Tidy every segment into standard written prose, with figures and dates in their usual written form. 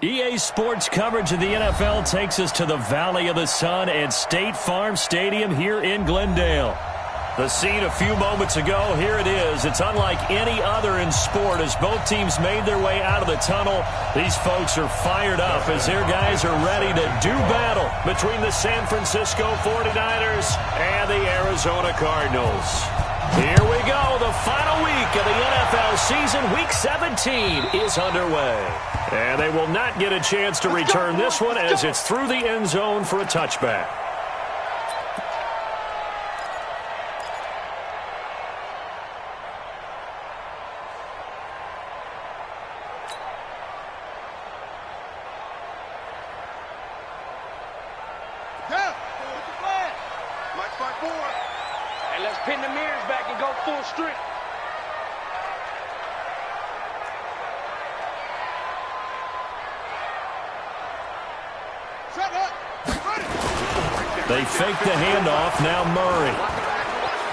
EA Sports coverage of the NFL takes us to the Valley of the Sun at State Farm Stadium here in Glendale. The scene a few moments ago, here it is. It's unlike any other in sport as both teams made their way out of the tunnel. These folks are fired up as their guys are ready to do battle between the San Francisco 49ers and the Arizona Cardinals. Here we go. The final week of the NFL season, Week 17, is underway. And they will not get a chance to return this one as it's through the end zone for a touchback. And let's pin the mirrors back and go full strength. They fake the handoff. Now Murray.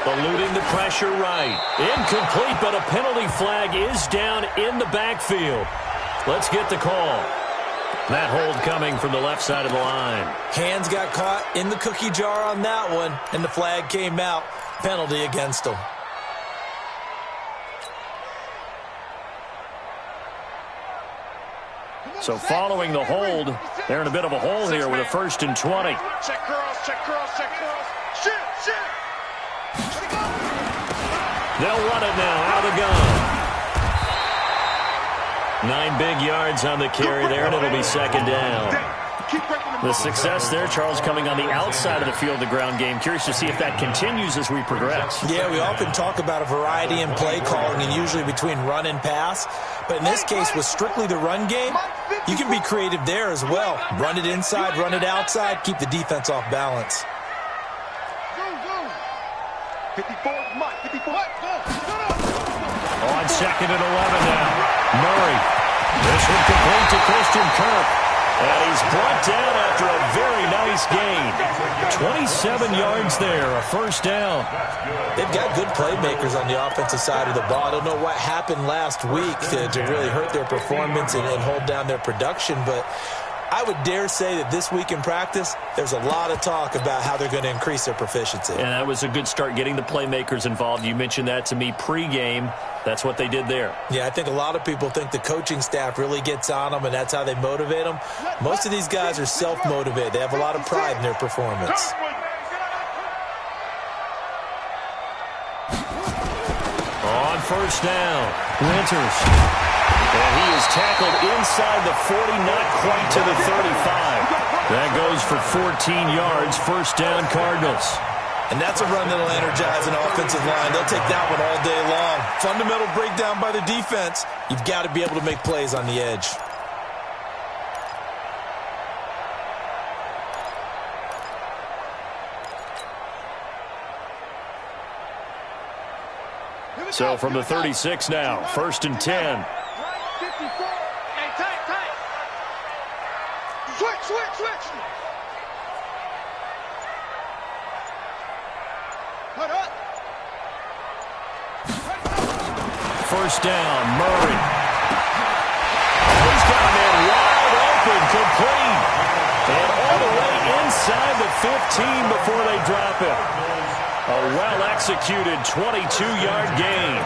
Eluding the pressure right. Incomplete, but a penalty flag is down in the backfield. Let's get the call. That hold coming from the left side of the line. Hands got caught in the cookie jar on that one, and the flag came out. Penalty against them. So following the hold, they're in a bit of a hole here with a 1st and 20. Check curls, check curls, check curls. Shit, shit. They'll run it now out of the gun. 9 big yards on the carry there, and it'll be 2nd down. The success there, Charles, coming on the outside of the field, the ground game. Curious to see if that continues as we progress. Yeah, we often talk about a variety in play calling and usually between run and pass. But in this case, with strictly the run game, you can be creative there as well. Run it inside, run it outside, keep the defense off balance. 54, Mike, 54. On 2nd and 11 now. Murray. This one complete to Christian Kirk. And he's brought down after a very nice gain. 27 yards there, a 1st down. They've got good playmakers on the offensive side of the ball. I don't know what happened last week to really hurt their performance and hold down their production, but I would dare say that this week in practice, there's a lot of talk about how they're going to increase their proficiency. And that was a good start, getting the playmakers involved. You mentioned that to me pregame. That's what they did there. Yeah, I think a lot of people think the coaching staff really gets on them, and that's how they motivate them. Most of these guys are self-motivated. They have a lot of pride in their performance. On 1st down, Winters. And he is tackled inside the 40, not quite to the 35. That goes for 14 yards, 1st down Cardinals. And that's a run that'll energize an offensive line. They'll take that one all day long. Fundamental breakdown by the defense. You've got to be able to make plays on the edge. So from the 36 now, 1st and 10. Switch. First down, Murray. He's got a man wide open, complete. And all the way inside the 15 before they drop him. A well-executed 22-yard gain.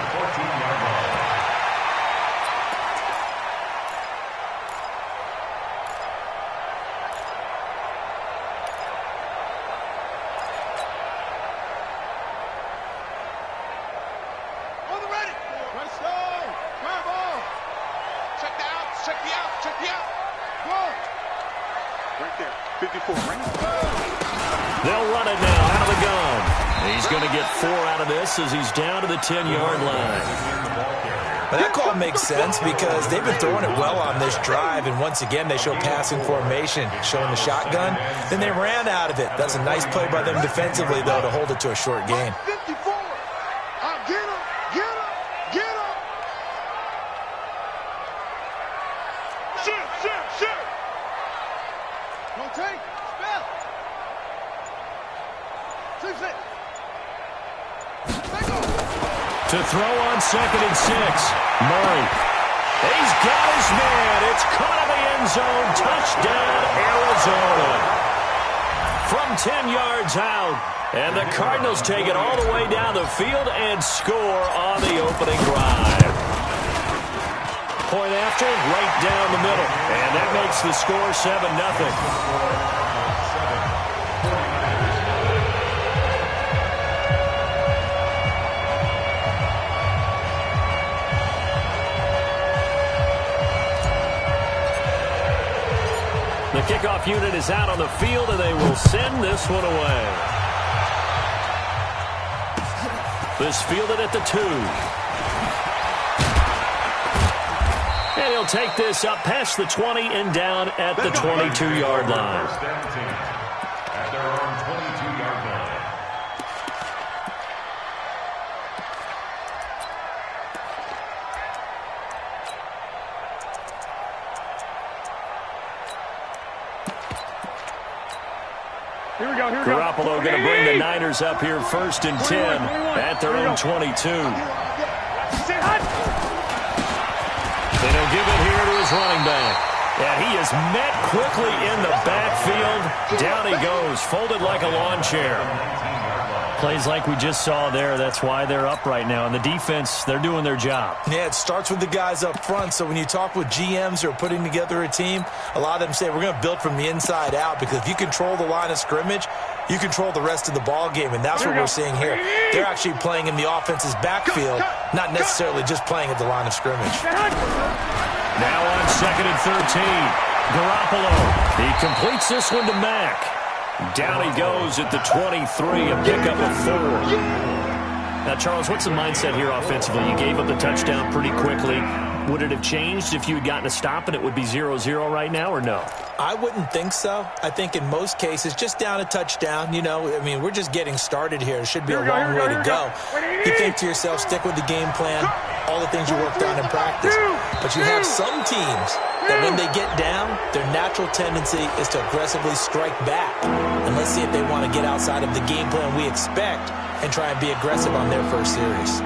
They'll run it now out of the gun. He's going to get 4 out of this as he's down to the 10-yard line. Well, that call makes sense because they've been throwing it well on this drive, and once again they show passing formation, showing the shotgun. Then they ran out of it. That's a nice play by them defensively, though, to hold it to a short gain. 54. Get him, get him, get him. Shoot. Don't take. Spell. 2-6. To throw on 2nd and 6. Murray. He's got his man. It's caught in the end zone. Touchdown, Arizona. From 10 yards out. And the Cardinals take it all the way down the field and score on the opening drive. Point after, right down the middle. And that makes the score 7-0. The kickoff unit is out on the field, and they will send this one away. This fielded at the 2. And he'll take this up past the 20 and down at the 22-yard line. At their own 22-yard line. Here we go. Garoppolo going to bring the Niners up here 1st and 10 at their own 22. They don't give it here to his running back. And he is met quickly in the backfield. Down he goes, folded like a lawn chair. Plays like we just saw there. That's why they're up right now. And the defense, they're doing their job. Yeah, it starts with the guys up front. So when you talk with GMs who are putting together a team, a lot of them say we're going to build from the inside out, because if you control the line of scrimmage, you control the rest of the ball game, and that's what we're seeing here. They're actually playing in the offense's backfield, not necessarily just playing at the line of scrimmage. Now on 2nd and 13, Garoppolo. He completes this one to Mack. Down he goes at the 23, a pickup of 4. Now, Charles, what's the mindset here offensively? You gave up the touchdown pretty quickly. Would it have changed if you had gotten a stop and it would be 0-0 right now, or no? I wouldn't think so. I think in most cases, just down a touchdown, you know, I mean, we're just getting started here. It should be a long way to go. You think to yourself, stick with the game plan, all the things you worked on in practice. But you have some teams that when they get down, their natural tendency is to aggressively strike back. And let's see if they want to get outside of the game plan we expect and try and be aggressive on their first series.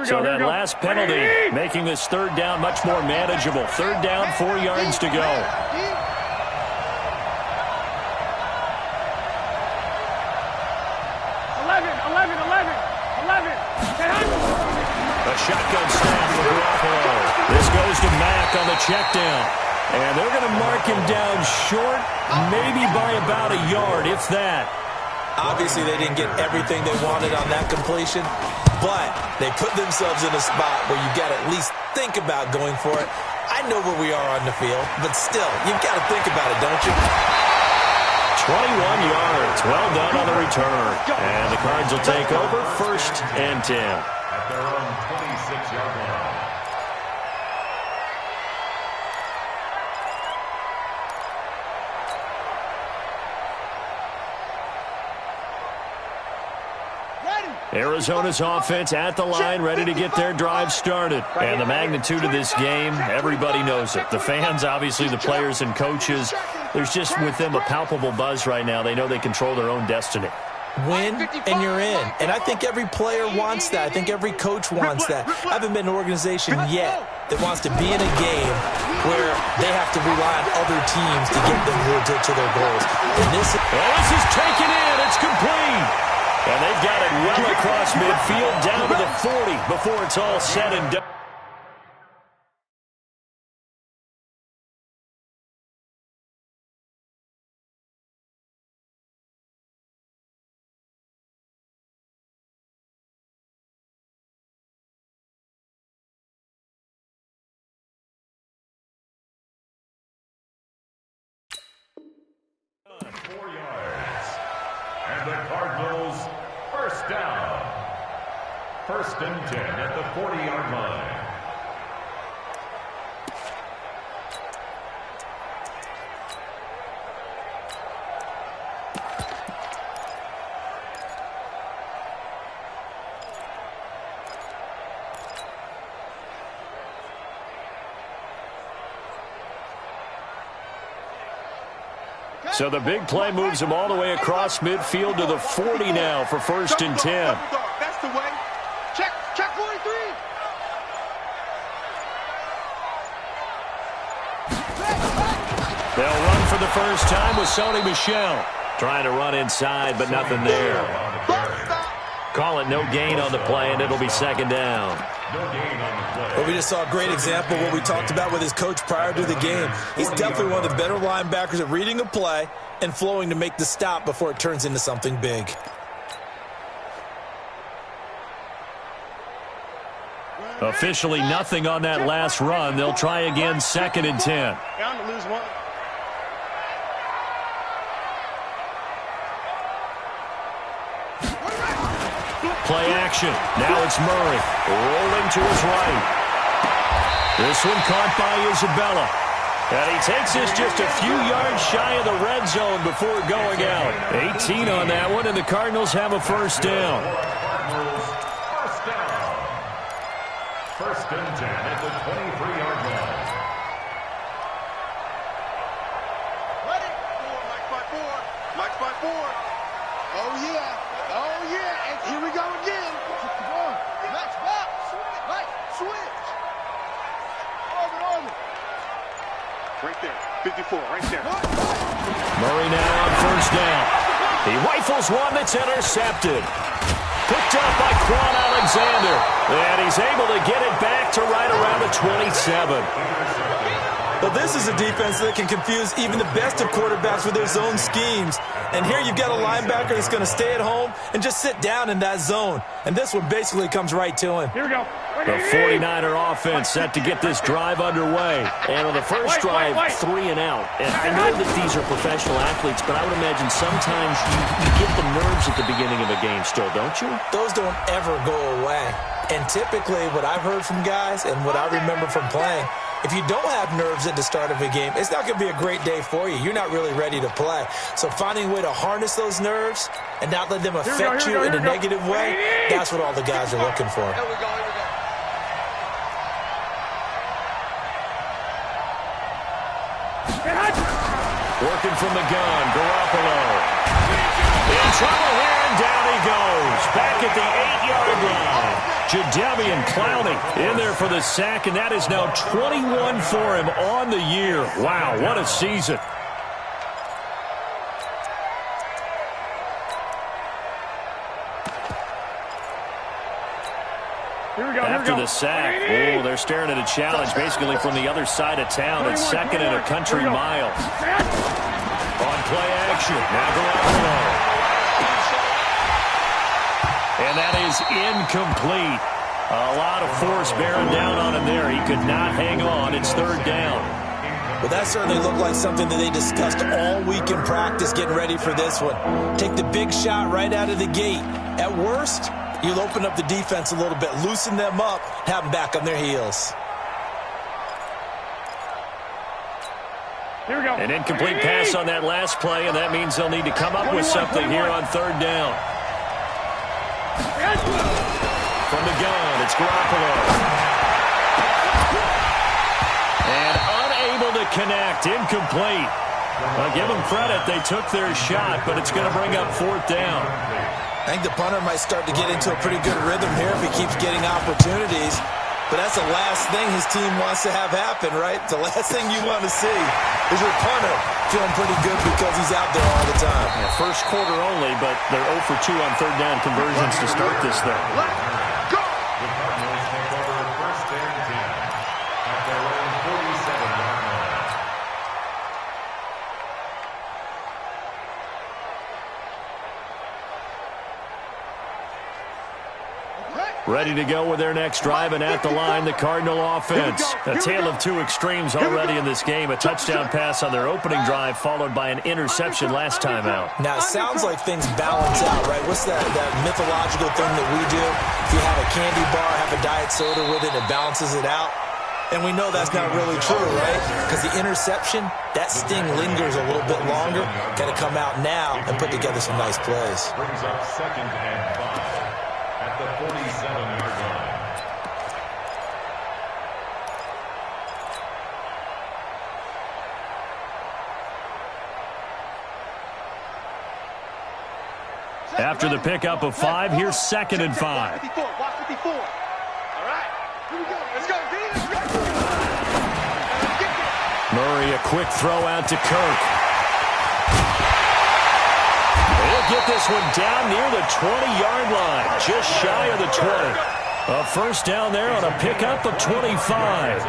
So that last penalty making this 3rd down much more manageable. 3rd down, 4 yards to go. A shotgun snap for Garoppolo. This goes to Mack on the check down. And they're going to mark him down short, maybe by about a yard, if that. Obviously, they didn't get everything they wanted on that completion, but they put themselves in a spot where you got to at least think about going for it. I know where we are on the field, but still, you've got to think about it, don't you? 21 yards. Well done on the return. And the Cards will take over 1st and 10. At their own 26-yard line. Arizona's offense at the line, ready to get their drive started. And the magnitude of this game, everybody knows it. The fans, obviously, the players and coaches, there's just with them a palpable buzz right now. They know they control their own destiny. Win, and you're in. And I think every player wants that. I think every coach wants that. I haven't been an organization yet that wants to be in a game where they have to rely on other teams to get them to their goals. And this is taken in. It's complete. And they've got it well across midfield, down to the 40 before it's all said and done. down. First and 10 at the 40-yard line. So the big play moves him all the way across midfield to the 40 now for first and 10. That's the way. Check 43. They'll run for the first time with Sony Michel. Trying to run inside, but nothing there. Call it no gain on the play, and it'll be second down. Well, we just saw a great example of what we talked about with his coach prior to the game. He's definitely one of the better linebackers at reading a play and flowing to make the stop before it turns into something big. Officially nothing on that last run. They'll try again, second and 10. Down to lose one. Play action. Now it's Murray. Rolling to his right. This one caught by Isabella. And he takes this just a few yards shy of the red zone before going out. 18 on that one, and the Cardinals have a first down. First and 10 at the 23-yard line. Ready? Mike by four. Oh, yeah. And here we go again. Max box. Mike, switch. Arm. Right there. 54, right there. Murray now on first down. He rifles one that's intercepted. Picked up by Quan Alexander. And he's able to get it back to right around the 27. Well, this is a defense that can confuse even the best of quarterbacks with their zone schemes. And here you've got a linebacker that's going to stay at home and just sit down in that zone. And this one basically comes right to him. Here we go. The 49er offense set to get this drive underway. And on the first drive, 3 and out. And I know that these are professional athletes, but I would imagine sometimes you get the nerves at the beginning of a game still, don't you? Those don't ever go away. And typically what I've heard from guys and what I remember from playing, if you don't have nerves at the start of a game, it's not going to be a great day for you. You're not really ready to play. So finding a way to harness those nerves and not let them affect you in a negative way, that's what all the guys are looking for. Here we go. Working from the gun, Garoppolo. In trouble here, and down he goes. Back at the 8-yard line. Jadeveon Clowney in there for the sack, and that is now 21 for him on the year. Wow, what a season. After the sack, oh, they're staring at a challenge basically from the other side of town. It's second and a country mile. On play action, now Garoppolo. And that is incomplete. A lot of force bearing down on him there. He could not hang on. It's third down. Well, that certainly looked like something that they discussed all week in practice getting ready for this one. Take the big shot right out of the gate. At worst, you'll open up the defense a little bit, loosen them up, have them back on their heels. Here we go. An incomplete pass on that last play, and that means they'll need to come up with something here on third down. From the gun, it's Garoppolo. And unable to connect, incomplete. I'll give them credit, they took their shot, but it's going to bring up fourth down. I think the punter might start to get into a pretty good rhythm here if he keeps getting opportunities. But that's the last thing his team wants to have happen, right? The last thing you want to see is your punter feeling pretty good because he's out there all the time. Yeah, first quarter only, but they're 0 for 2 on third down conversions to start this thing. Let's go! The Cardinals take over first and 10 at their own 47-yard line. Ready to go with their next drive, and at the line, the Cardinal offense. A tale of two extremes already in this game. A touchdown pass on their opening drive, followed by an interception last time out. Now, it sounds like things balance out, right? What's that mythological thing that we do? If you have a candy bar, have a diet soda with it, it balances it out. And we know that's not really true, right? Because the interception, that sting lingers a little bit longer. Got to come out now and put together some nice plays. Brings up 2nd and 5 at the 47-yard line. After the pickup of 5, here's 2nd and 5. 54, watch 54. All right, here we go. Let's go, D. Let's go. Murray, a quick throw out to Kirk. He'll get this one down near the 20-yard line, just shy of the 20. A first down there on a pickup of 25.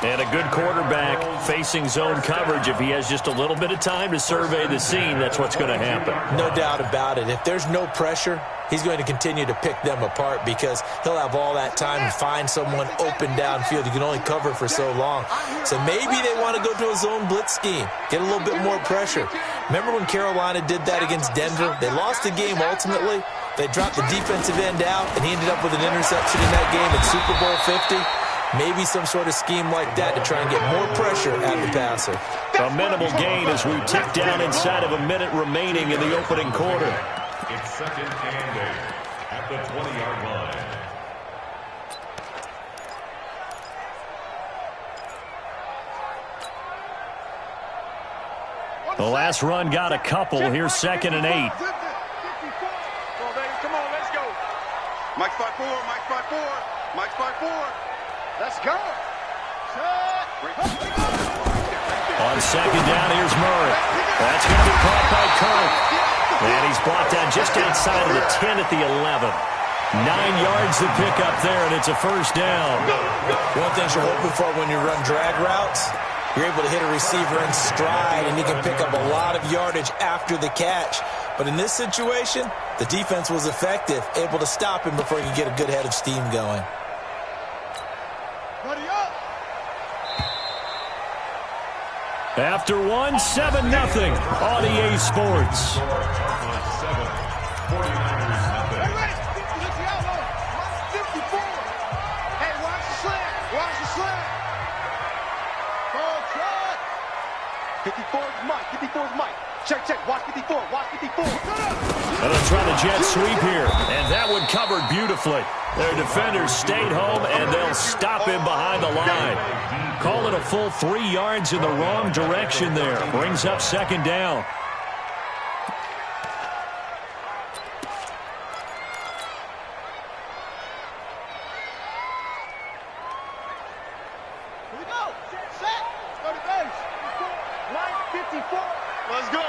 And a good quarterback facing zone coverage. If he has just a little bit of time to survey the scene, that's what's going to happen. No doubt about it. If there's no pressure, he's going to continue to pick them apart because he'll have all that time to find someone open downfield. You can only cover for so long. So maybe they want to go to a zone blitz scheme, get a little bit more pressure. Remember when Carolina did that against Denver? They lost the game ultimately. They dropped the defensive end out, and he ended up with an interception in that game at Super Bowl 50. Maybe some sort of scheme like that to try and get more pressure at the passer. A minimal gain as we tick down inside of a minute remaining in the opening quarter. It's 2nd and 8 at the 20-yard line. The last run got a couple. Here's 2nd and 8. Come on, baby. Come on, let's go. Mike 5-4, Mike 5-4, Mike 5-4. Let's go. On 2nd down, here's Murray. That's going to be caught by Kirk. And he's brought down just outside of the 10 at the 11. 9 yards to pick up there, and it's a first down. One thing you're hoping for when you run drag routes, you're able to hit a receiver in stride, and he can pick up a lot of yardage after the catch. But in this situation, the defense was effective, able to stop him before he could get a good head of steam going. After 1, 7-0 on EA Sports. 7, 49ers nothing. Hey, watch the slant. Watch the slant. Ball track. 54 is Mike. 54 is Mike. Check, check. Watch 54. Watch 54. And they'll try the jet sweep here. And that one covered beautifully. Their defenders stayed home, and they'll stop him behind the line. Call it a full 3 yards in the wrong direction there. Brings up 2nd down. Here we go. Set. Go to base. Mike 54. Let's go.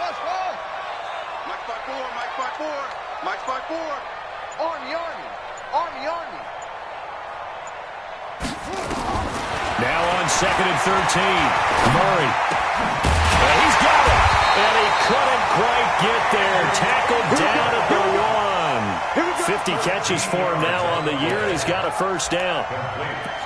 Let's go. Mike 5-4. Mike 5-4. Mike 5-4. Army, Army. Army, Army. Now on 2nd and 13. Murray. And he's got it. And he couldn't quite get there. Tackled down at the 1. 50 catches for him now on the year, and he's got a first down.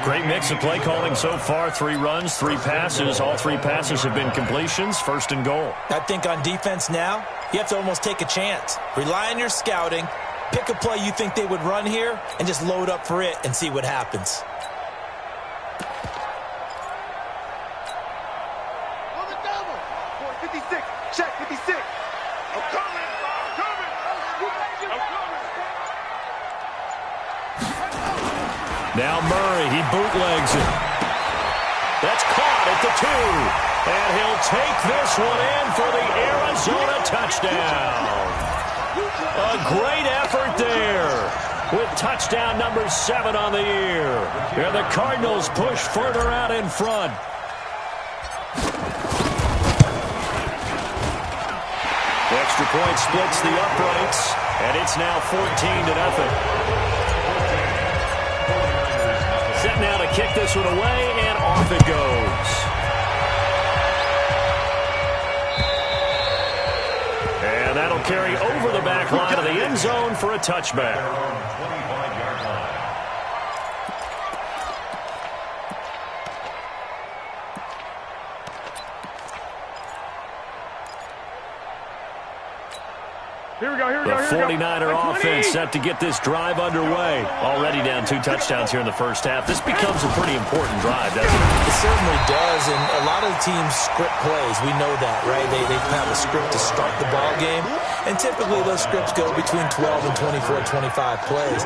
Great mix of play calling so far. 3 runs, 3 passes. All 3 passes have been completions. 1st and goal. I think on defense now, you have to almost take a chance. Rely on your scouting. Pick a play you think they would run here and just load up for it and see what happens. On the double. 56. Check 56. I'm coming. I'm coming. I'm coming. Now Murray, he bootlegs it. That's caught at the 2. And he'll take this one in for the Arizona touchdown. A great effort there with touchdown number 7 on the year. And the Cardinals push further out in front. Extra point splits the uprights, and it's now 14-0. Set now to kick this one away, and off it goes. And that'll carry over the back line of the end zone for a touchback. The 49er offense set to get this drive underway. Already down 2 touchdowns here in the first half. This becomes a pretty important drive, doesn't it? It certainly does, and a lot of the teams script plays. We know that, right? They have a script to start the ball game, and typically those scripts go between 12 and 24, 25 plays.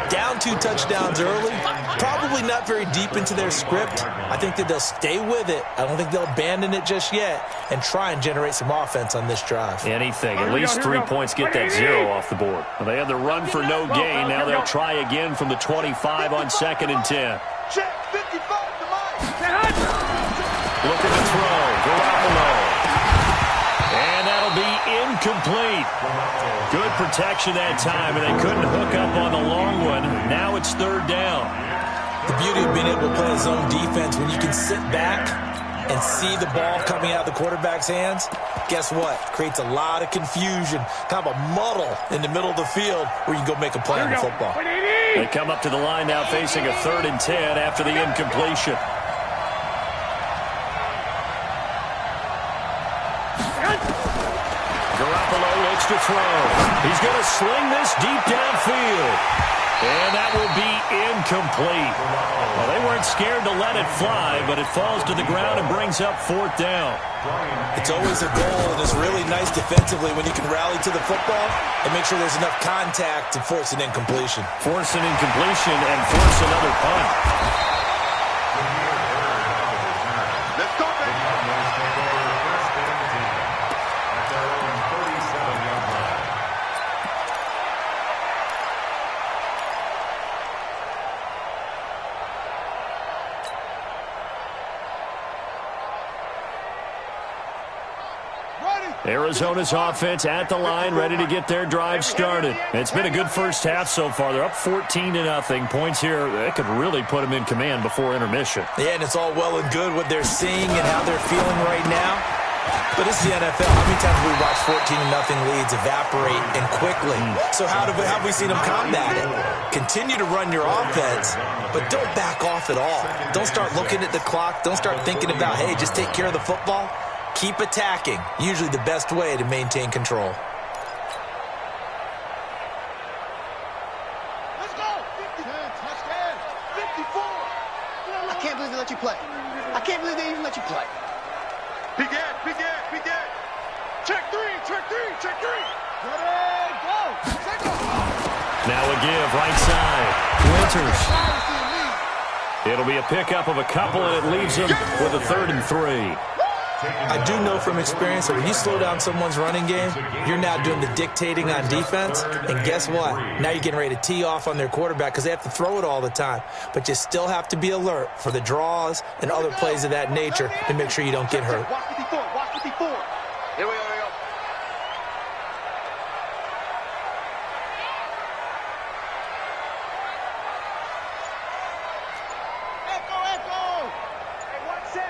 Down 2 touchdowns early, probably not very deep into their script. I think that they'll stay with it. I don't think they'll abandon it just yet and try and generate some offense on this drive. Anything. At least 3 points get that 0 off the board. Well, they had the run for no gain. Now they'll try again from the 25 on 2nd and 10. Check 55 to Mike. Looking to throw. Garoppolo. And that'll be incomplete. Good protection that time, and they couldn't hook up on the long one. Now it's 3rd down. The beauty of being able to play a zone defense, when you can sit back and see the ball coming out of the quarterback's hands, guess what? Creates a lot of confusion, kind of a muddle in the middle of the field where you can go make a play on the football. They come up to the line now facing a 3rd and 10 after the incompletion. Garoppolo looks to throw. He's going to sling this deep downfield. And that will be incomplete. Well, they weren't scared to let it fly, but it falls to the ground and brings up 4th down. It's always a goal, and it's really nice defensively when you can rally to the football and make sure there's enough contact to force an incompletion. Force an incompletion and force another punt. Let's go, baby. Arizona's offense at the line, ready to get their drive started. It's been a good first half so far. They're up 14-0. Points here, that could really put them in command before intermission. Yeah, and it's all well and good what they're seeing and how they're feeling right now. But this is the NFL. How many times have we watched 14-0 leads evaporate and quickly? So how have we seen them combat it? Continue to run your offense, but don't back off at all. Don't start looking at the clock. Don't start thinking about, hey, just take care of the football. Keep attacking. Usually the best way to maintain control. Let's go. 50, touchdown. 54. I can't believe they let you play. I can't believe they even let you play. Big Ed, big Ed, big Ed. Check 3, check 3, check 3. Ready, go. Check go. Now a give, right side. Winters. It'll be a pickup of a couple, and it leaves them with a 3rd and 3. I do know from experience that when you slow down someone's running game, you're now doing the dictating on defense. And guess what? Now you're getting ready to tee off on their quarterback because they have to throw it all the time. But you still have to be alert for the draws and other plays of that nature to make sure you don't get hurt. Watch 54, watch 54. Here we go, here we go. Echo, echo. Hey,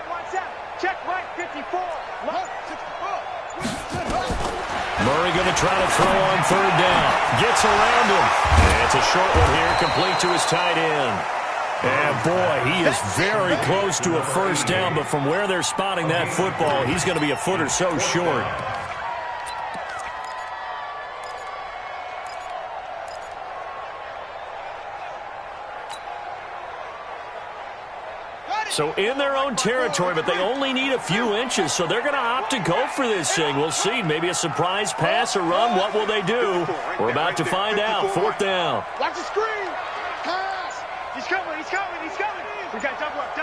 one set. Check right 54. Mark 64. Murray going to try to throw on 3rd down. Gets around him. And it's a short one here, complete to his tight end. And boy, he is very close to a 1st down, but from where they're spotting that football, he's going to be a foot or so short. So in their own territory, but they only need a few inches, so they're going to opt to go for this thing. We'll see. Maybe a surprise pass or run. What will they do? We're about to find out. 4th down. Watch the screen. Pass. He's coming. We got double up.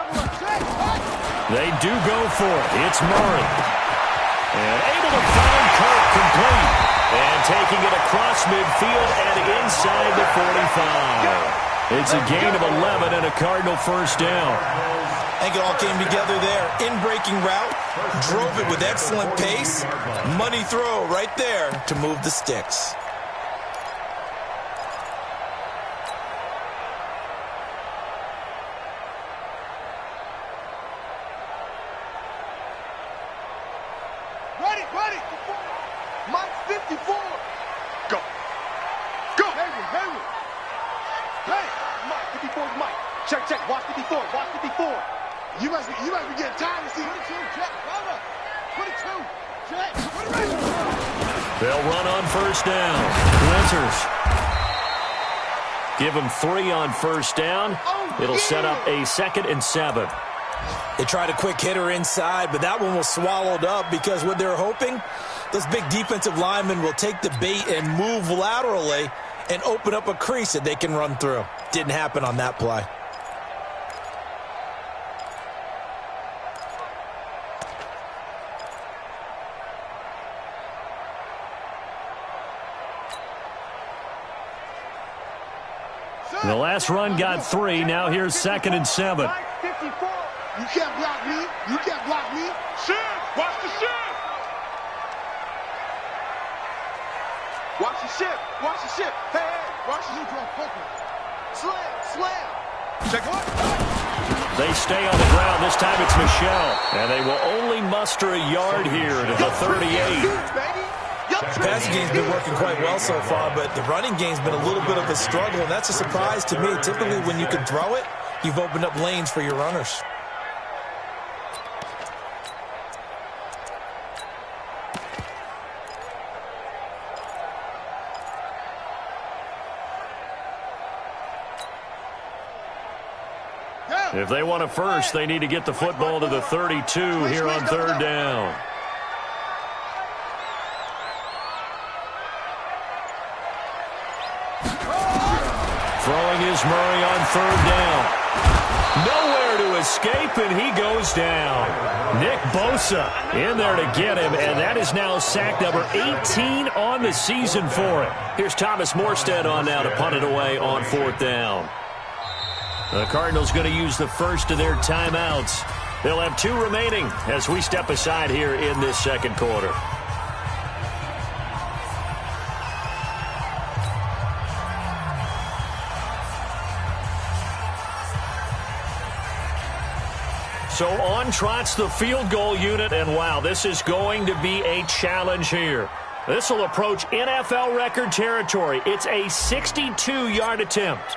They do go for it. It's Murray. And able to find Kirk complete. And taking it across midfield and inside the 45. It's a gain of 11 and a Cardinal 1st down. I think it all came together there. In-breaking route, drove it with excellent pace. Money throw right there to move the sticks. Ready. Mike. Check, check. Watch 54. Watch 54. You must be getting tired of seeing 22. Check. Brother. 22. Check. They'll run on first down. Winters. Give them 3 on first down. It'll set up a 2nd and 7. They tried a quick hitter inside, but that one was swallowed up because what they're hoping, those big defensive linemen will take the bait and move laterally and open up a crease that they can run through. Didn't happen on that play. The last run got 3. Now here's 2nd and 7. 54. You can't block me. You can't block me. Shift. Watch the shift. Watch the shift. Watch the shift. Hey, hey. Watch the shift. Slam. Slam. Check what? They stay on the ground. This time it's Michelle. And they will only muster a yard here to the 38. The passing game's been working quite well so far, but the running game's been a little bit of a struggle, and that's a surprise to me. Typically, when you can throw it, you've opened up lanes for your runners. If they want a first, they need to get the football to the 32 here on 3rd down. Throwing is Murray on 3rd down. Nowhere to escape, and he goes down. Nick Bosa in there to get him, and that is now sack number 18 on the season for it. Here's Thomas Morstead on now to punt it away on 4th down. The Cardinals going to use the first of their timeouts. They'll have 2 remaining as we step aside here in this 2nd quarter. So on trots the field goal unit, and wow, this is going to be a challenge here. This will approach NFL record territory. It's a 62-yard attempt.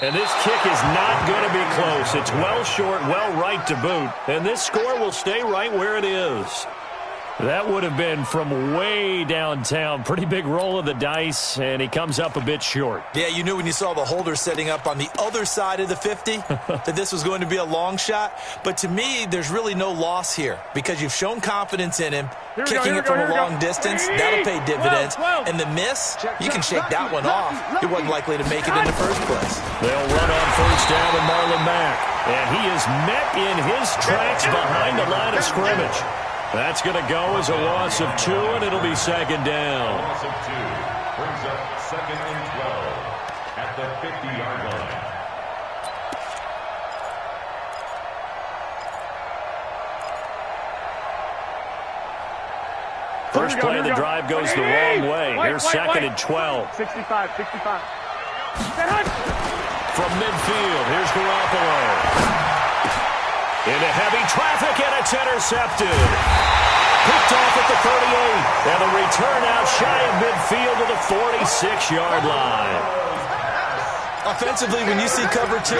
And this kick is not going to be close. It's well short, well right to boot. And this score will stay right where it is. That would have been from way downtown. Pretty big roll of the dice, and he comes up a bit short. Yeah, you knew when you saw the holder setting up on the other side of the 50 that this was going to be a long shot. But to me, there's really no loss here because you've shown confidence in him. Kicking it from a long distance, that'll pay dividends. And the miss, you can shake that one off. He wasn't likely to make it in the first place. They'll run on first down and Marlon Mack. And he is met in his tracks behind the line of scrimmage. That's going to go as a loss of 2, and it'll be 2nd down. Loss of 2 brings up 2nd and 12 at the 50-yard line. First play of the drive goes the wrong way. Here's 2nd and 12. 65. From midfield, here's Garoppolo. Into heavy traffic, and it's intercepted. Picked off at the 38. And a return out shy of midfield to the 46-yard line. Offensively, when you see cover 2,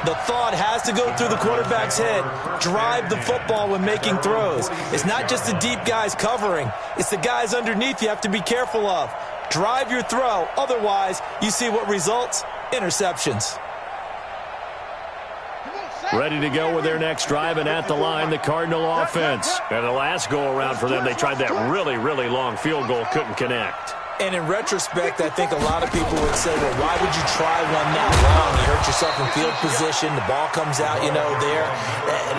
the thought has to go through the quarterback's head. Drive the football when making throws. It's not just the deep guys covering. It's the guys underneath you have to be careful of. Drive your throw. Otherwise, you see what results? Interceptions. Ready to go with their next drive, and at the line, the Cardinal offense. And the last go-around for them, they tried that really, really long field goal, couldn't connect. And in retrospect, I think a lot of people would say, well, why would you try one that long? You hurt yourself in field position. The ball comes out, there.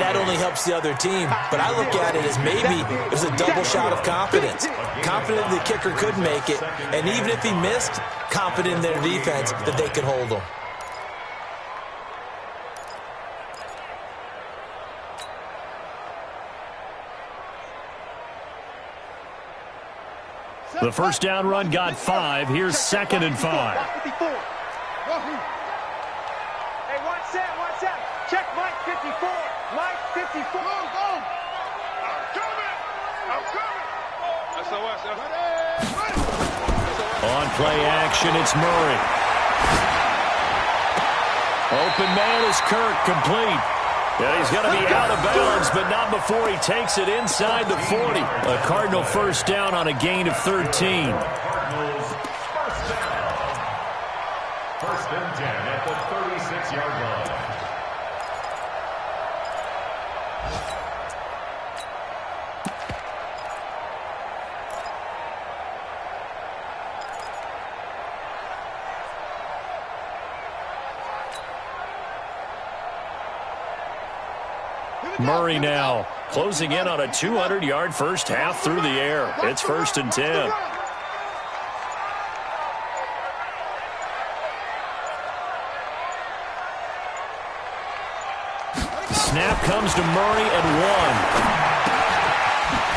That only helps the other team. But I look at it as maybe it was a double shot of confidence. Confident the kicker could make it. And even if he missed, confident in their defense that they could hold him. The first down run got 5. Here's 2nd and 5. Hey, watch that. Check Mike 54. Mike 54. Go. I'm coming. SOS. On play action. It's Murray. Open man is Kirk, complete. And he's going to be out of bounds, but not before he takes it inside the 40. A Cardinal first down on a gain of 13. Cardinals first down. First and 10 at the 36-yard line. Murray now closing in on a 200-yard first half through the air. It's first and 10. Snap comes to Murray at 1.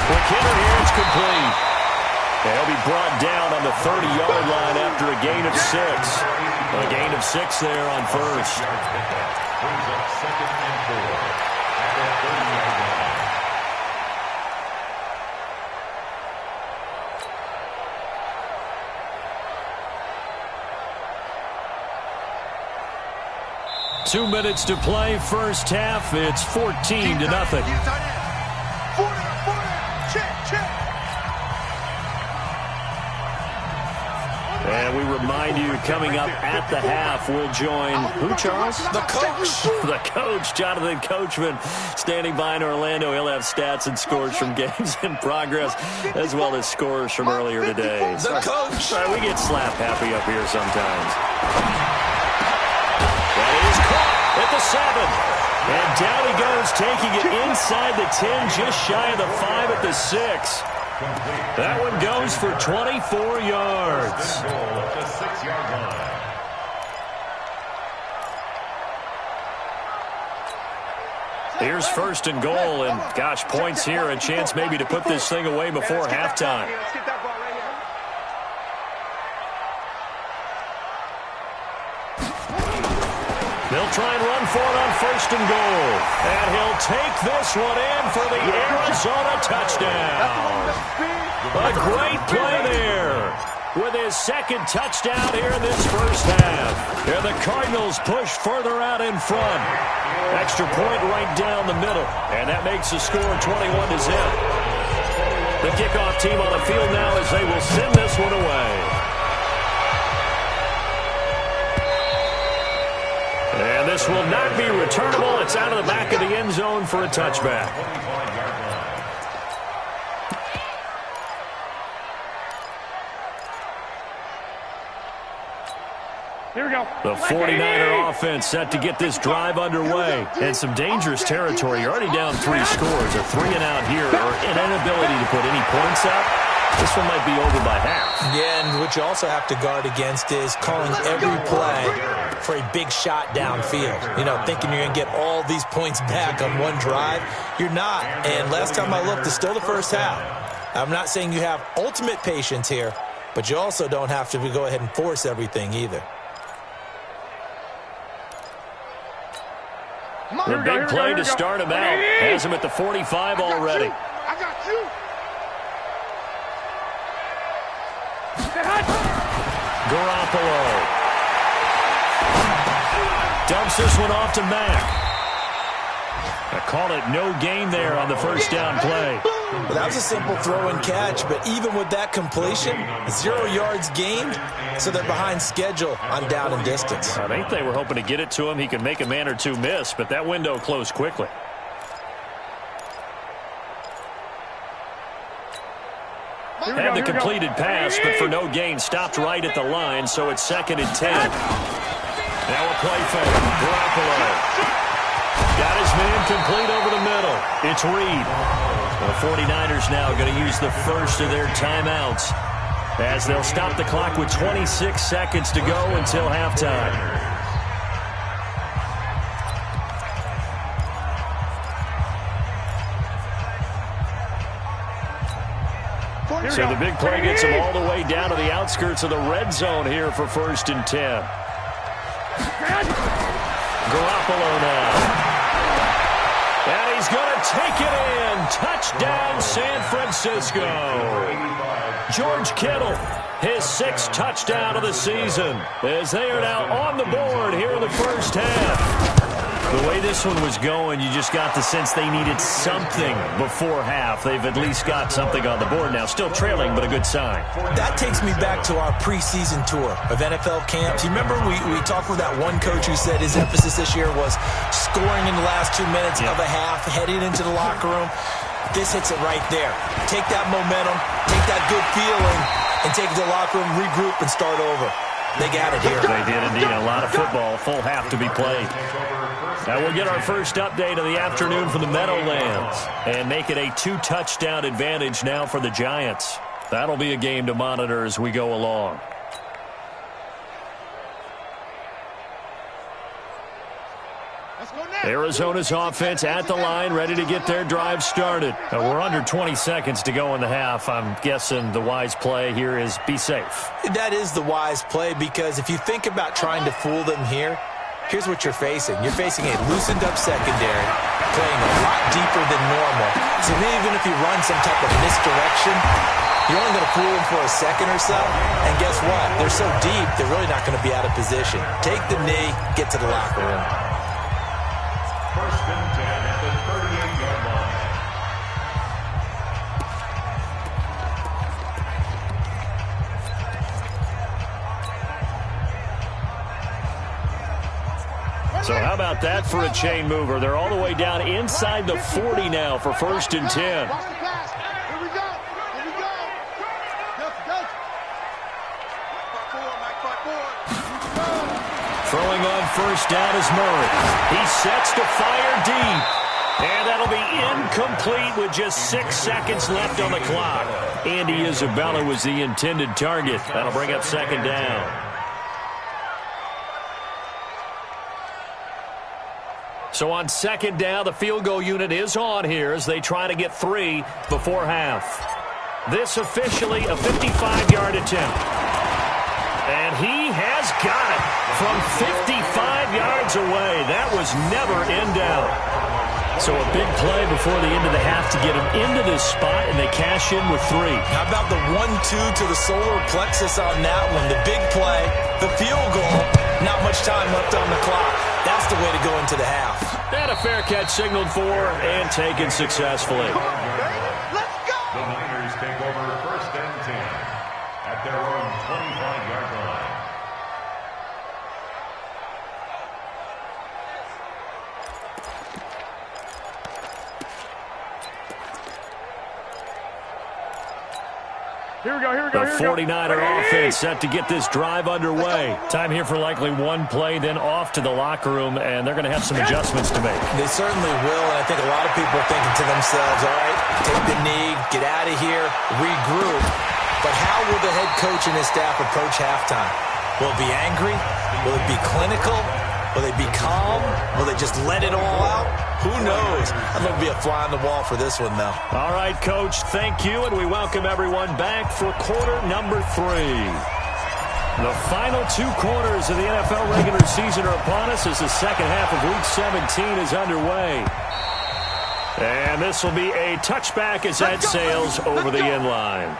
Quick hitter here, it's complete. And he'll be brought down on the 30-yard line after a gain of 6. A gain of 6 there on first. Brings up second and 4 at the 30-yard line. Two minutes to play, first half. It's 14-0. And we remind you, coming up at the half, we'll join who, Charles? The coach. The coach, Jonathan Coachman, standing by in Orlando. He'll have stats and scores from games in progress, as well as scores from earlier today. The coach. We get slap happy up here sometimes. That is caught at the 7. And down he goes, taking it inside the 10, just shy of the 5 at the 6. That one goes for 24 yards. Goal at the 6-yard line. Here's first and goal, and gosh, points here, a chance maybe to put this thing away before halftime. They'll try and run for it on first and goal. And he'll take this one in for the Arizona touchdown. A great play there with his second touchdown here in this first half. And the Cardinals push further out in front. Extra point right down the middle. And that makes the score 21-0. The kickoff team on the field now as they will send this one away. And this will not be returnable. It's out of the back of the end zone for a touchback. Here we go. The 49er offense set to get this drive underway. And some dangerous territory. You're already down 3 scores. A 3-and-out here, or an inability to put any points up. This one might be over by half. Yeah, and what you also have to guard against is calling every play for a big shot downfield. You know, thinking you're going to get all these points back on one drive. You're not. And last time I looked, it's still the first half. I'm not saying you have ultimate patience here, but you also don't have to go ahead and force everything either. The big play to start him out. Has him at the 45 already. I got you. Garoppolo dumps this one off to Mack. I call it no gain there on the first down play. Well, that was a simple throw and catch, but even with that completion, 0 yards gained, so they're behind schedule on down and distance. I think they were hoping to get it to him. He could make a man or two miss, but that window closed quickly. And the completed pass, but for no gain, stopped right at the line, so it's second and 10. Now a play fake. Garoppolo got his man complete over the middle. It's Reed. The 49ers now going to use the first of their timeouts as they'll stop the clock with 26 seconds to go until halftime. So the big play gets him all the way down to the outskirts of the red zone here for first and 10. Garoppolo now. And he's going to take it in. Touchdown, San Francisco. George Kittle, his 6th touchdown of the season, as they are now on the board here in the first half. The way this one was going, you just got the sense they needed something before half. They've at least got something on the board now. Still trailing, but a good sign. That takes me back to our preseason tour of NFL camps. You remember we talked with that one coach who said his emphasis this year was scoring in the last 2 minutes of a half, heading into the locker room. This hits it right there. Take that momentum, take that good feeling, and take it to the locker room, regroup, and start over. They got it here. They did indeed. A lot of football, full half to be played. Now we'll get our first update of the afternoon from the Meadowlands and make it a 2-touchdown advantage now for the Giants. That'll be a game to monitor as we go along. Arizona's offense at the line, ready to get their drive started. We're under 20 seconds to go in the half. I'm guessing the wise play here is be safe. That is the wise play, because if you think about trying to fool them here, here's what you're facing. You're facing a loosened-up secondary, playing a lot deeper than normal. So even if you run some type of misdirection, you're only going to fool them for a second or so. And guess what? They're so deep, they're really not going to be out of position. Take the knee, get to the locker room. First and 10 at the 38-yard line. So how about that for a chain mover? They're all the way down inside the 40 now for 1st and 10. Here we go. Here we go. Throwing on 1st down is Murray. He sets to fire deep. And that'll be incomplete with just 6 seconds left on the clock. Andy Isabella was the intended target. That'll bring up 2nd down. So on 2nd down, the field goal unit is on here as they try to get 3 before half. This officially a 55-yard attempt. And he has got it from 55 yards away. That was never in doubt. So a big play before the end of the half to get him into this spot, and they cash in with 3. How about the 1-2 to the solar plexus on that one? The big play, the field goal, not much time left on the clock. That's the way to go into the half. And a fair catch signaled for and taken successfully. Let's go! The Niners take over 1st and 10 at their own 25-yard line. Here we go, The 49er offense set to get this drive underway. Time here for likely one play, then off to the locker room, and they're going to have some adjustments to make. They certainly will, and I think a lot of people are thinking to themselves, all right, take the knee, get out of here, regroup. But how will the head coach and his staff approach halftime? Will it be angry? Will it be clinical? Will they be calm? Will they just let it all out? Who knows? I'd love to be a fly on the wall for this one, though. All right, Coach, thank you, and we welcome everyone back for quarter number 3. The final 2 quarters of the NFL regular season are upon us as the second half of Week 17 is underway. And this will be a touchback as that sails over the end line.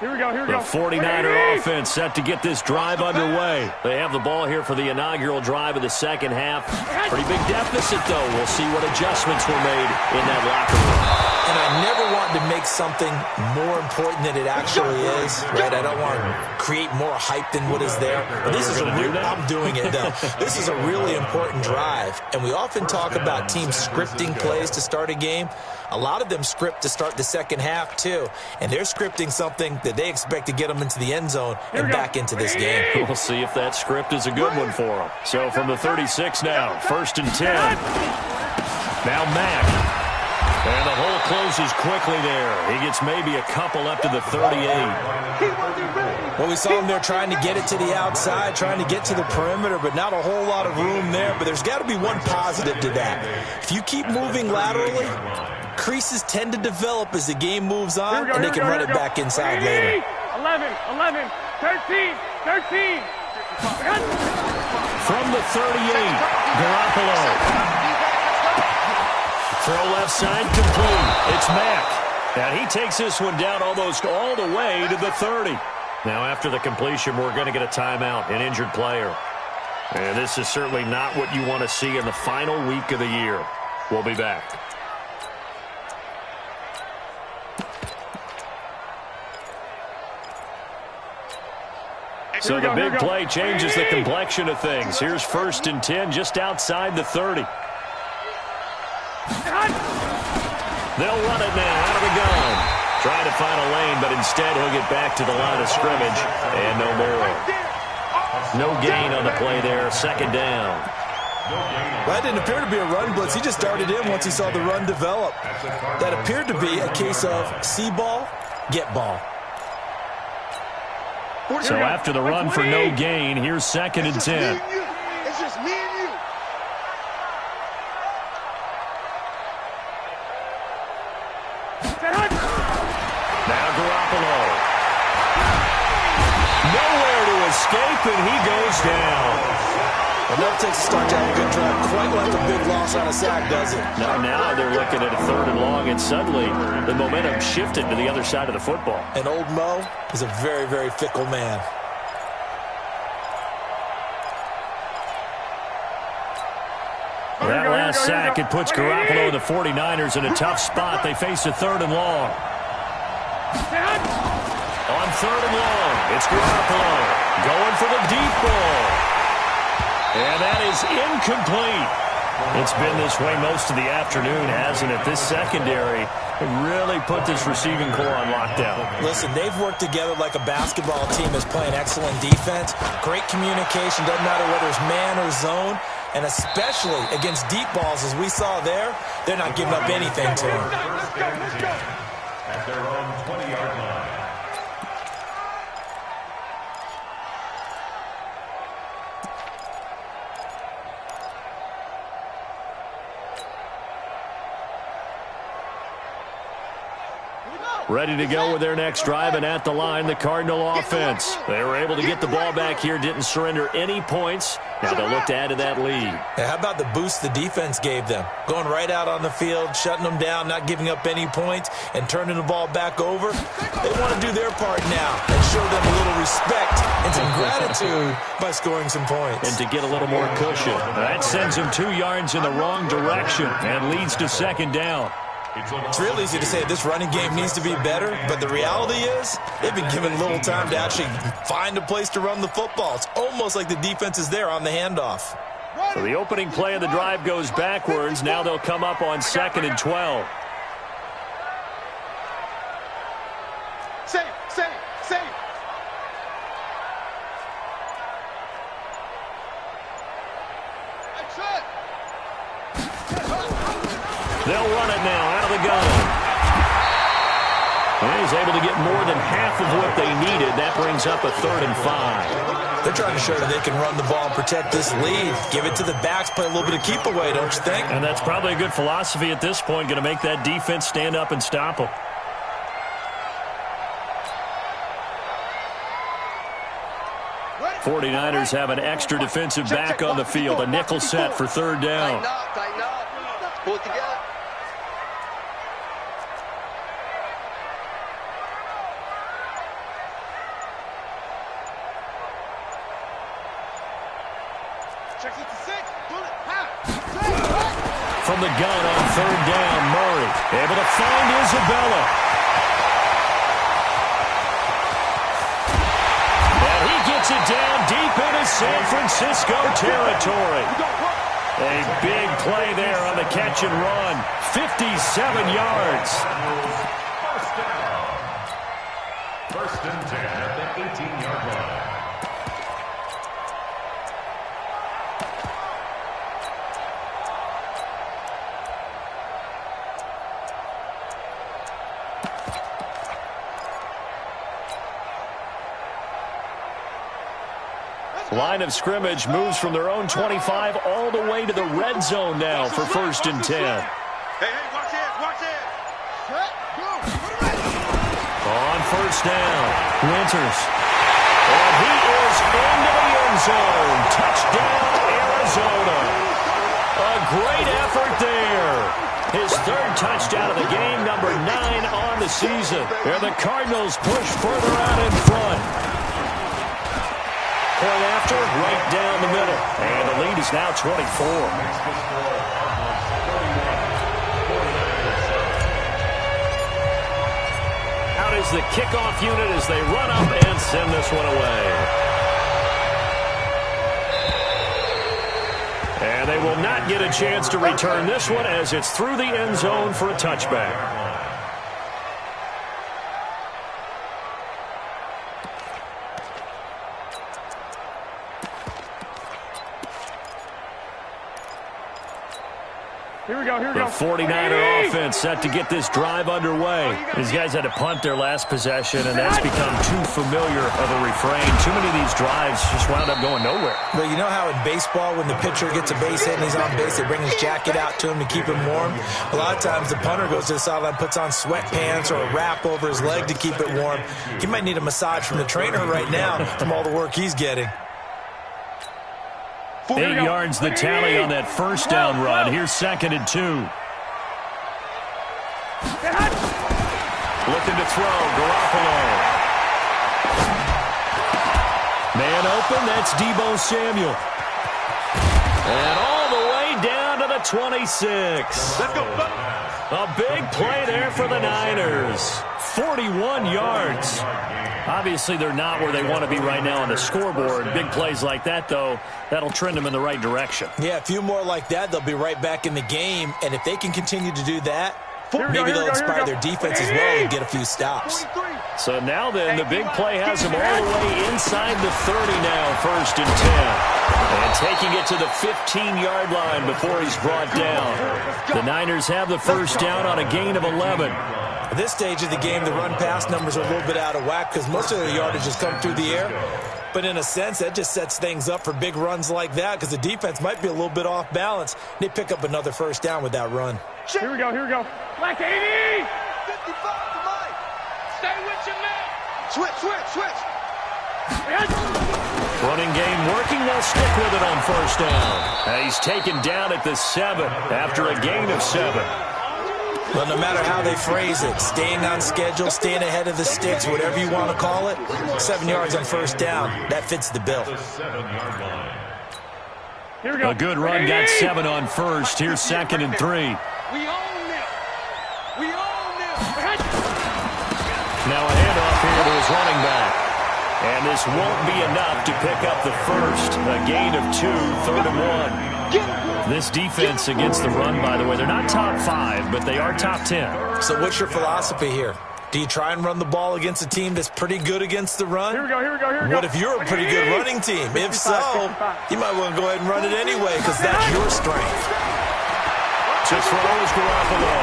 Here we go. The 49er offense set to get this drive underway. They have the ball here for the inaugural drive of the second half. Pretty big deficit, though. We'll see what adjustments were made in that locker room. And I never want to make something more important than it actually is, right? I don't want to create more hype than what is there. But this is I'm doing it, though. This is a really important drive. And we often talk about teams scripting plays to start a game. A lot of them script to start the second half, too. And they're scripting something that they expect to get them into the end zone and back into this game. We'll see if that script is a good one for them. So from the 36 now, 1st and 10. Now Mack. And the hole closes quickly there. He gets maybe a couple up to the 38. Well, we saw him there trying to get it to the outside, trying to get to the perimeter, but not a whole lot of room there. But there's got to be one positive to that. If you keep moving laterally, Creases tend to develop as the game moves on, and they can run it back inside later. 11, 13, 13. From the 38, Garoppolo. Throw left side complete. It's Mack. And he takes this one down almost all the way to the 30. Now after the completion, we're going to get a timeout, an injured player. And this is certainly not what you want to see in the final week of the year. We'll be back. So the big play changes the complexion of things. Here's 1st and 10 just outside the 30. They'll run it now out of the gun. Trying to find a lane, but instead he'll get back to the line of scrimmage. And no more. No gain on the play there. 2nd down. That didn't appear to be a run blitz. He just started in once he saw the run develop. That appeared to be a case of see ball, get ball. So after the run for no gain, here's 2nd and 10. It's just me and you. Now Garoppolo. Nowhere to escape, and he goes down. Well, that takes a start to have a good drive. Quite like a big loss on a sack, does it? Now they're looking at a 3rd and long, and suddenly the momentum shifted to the other side of the football. And old Mo is a very, very fickle man. That last sack, it puts Garoppolo and the 49ers in a tough spot. They face a 3rd and long. On 3rd and long, it's Garoppolo going for the deep ball. And that is incomplete. It's been this way most of the afternoon, hasn't it? This secondary really put this receiving core on lockdown. Listen, they've worked together like a basketball team that's playing excellent defense. Great communication, doesn't matter whether it's man or zone. And especially against deep balls, as we saw there, they're not giving up anything to them. At their own 20-yard line. Ready to go with their next drive, and at the line, the Cardinal offense. They were able to get the ball back here, didn't surrender any points. Now they'll look to add to that lead. Yeah, how about the boost the defense gave them? Going right out on the field, shutting them down, not giving up any points, and turning the ball back over. They want to do their part now and show them a little respect and some gratitude by scoring some points. And to get a little more cushion. That sends them 2 yards in the wrong direction and leads to 2nd down. It's real easy to say this running game needs to be better, but the reality is they've been given little time to actually find a place to run the football. It's almost like the defense is there on the handoff. So the opening play of the drive goes backwards. Now they'll come up on 2nd and 12. Save. They'll run it now out of the gun. And he's able to get more than half of what they needed. That brings up a 3rd and 5. They're trying to show that they can run the ball and protect this lead. Give it to the backs, play a little bit of keep away, don't you think? And that's probably a good philosophy at this point, going to make that defense stand up and stop them. '49ers have an extra defensive back on the field. A nickel set for 3rd down. Tighten up. Pull it together. From the gun on 3rd down, Murray able to find Isabella. And he gets it down deep into San Francisco territory. A big play there on the catch and run. 57 yards. First and 10 at the 18-yard line. Line of scrimmage moves from their own 25 all the way to the red zone now for 1st and 10. Hey, watch it. On first down, Winters. And he is into the end zone. Touchdown, Arizona. A great effort there. His third touchdown of the game, number 9 on the season. And the Cardinals push further out in front. Point after, right down the middle. And the lead is now 24. Is the kickoff unit as they run up and send this one away. And they will not get a chance to return this one as it's through the end zone for a touchback. Here we go, here we The go. 49er offense set to get this drive underway. These guys had to punt their last possession, and that's become too familiar of a refrain. Too many of these drives just wound up going nowhere. Well, you know how in baseball, when the pitcher gets a base hit and he's on base, they bring his jacket out to him to keep him warm? A lot of times the punter goes to the sideline, puts on sweatpants or a wrap over his leg to keep it warm. He might need a massage from the trainer right now from all the work he's getting. 8 yards the tally on that first down run. Here's 2nd and 2. Looking to throw, Garoppolo. Man open, that's Deebo Samuel. And all the way down to the 26. Let's go. A big play there for the Niners. 41 yards. Obviously, they're not where they want to be right now on the scoreboard. Big plays like that, though, that'll trend them in the right direction. Yeah, a few more like that, they'll be right back in the game. And if they can continue to do that, maybe they'll inspire their defense as well and get a few stops. So now then, the big play has them all the way inside the 30 now, 1st and 10. And taking it to the 15-yard line before he's brought down. The Niners have the first down on a gain of 11. At this stage of the game, the run-pass numbers are a little bit out of whack because most of the yardage has come through the air. But in a sense, that just sets things up for big runs like that because the defense might be a little bit off balance. They pick up another first down with that run. Here we go, here we go. Black 80! 55 to Mike. Stay with your man. Switch. Running game working, they'll stick with it on first down. And he's taken down at the 7 after a gain of 7. Well, no matter how they phrase it, staying on schedule, staying ahead of the sticks, whatever you want to call it, 7 yards on first down, that fits the bill. Here we go. A good run, got 7 on first. Here's 2nd and 3. We own them. We own them. Now a handoff here to his running back. And this won't be enough to pick up the first. A gain of 2, 3rd and 1. This defense against the run, by the way, they're not top 5, but they are top 10. So what's your philosophy here? Do you try and run the ball against a team that's pretty good against the run? Here we go, here we go, here we go. What if you're a pretty good running team? If so, you might want to go ahead and run it anyway because that's your strength. To throw is Garoppolo.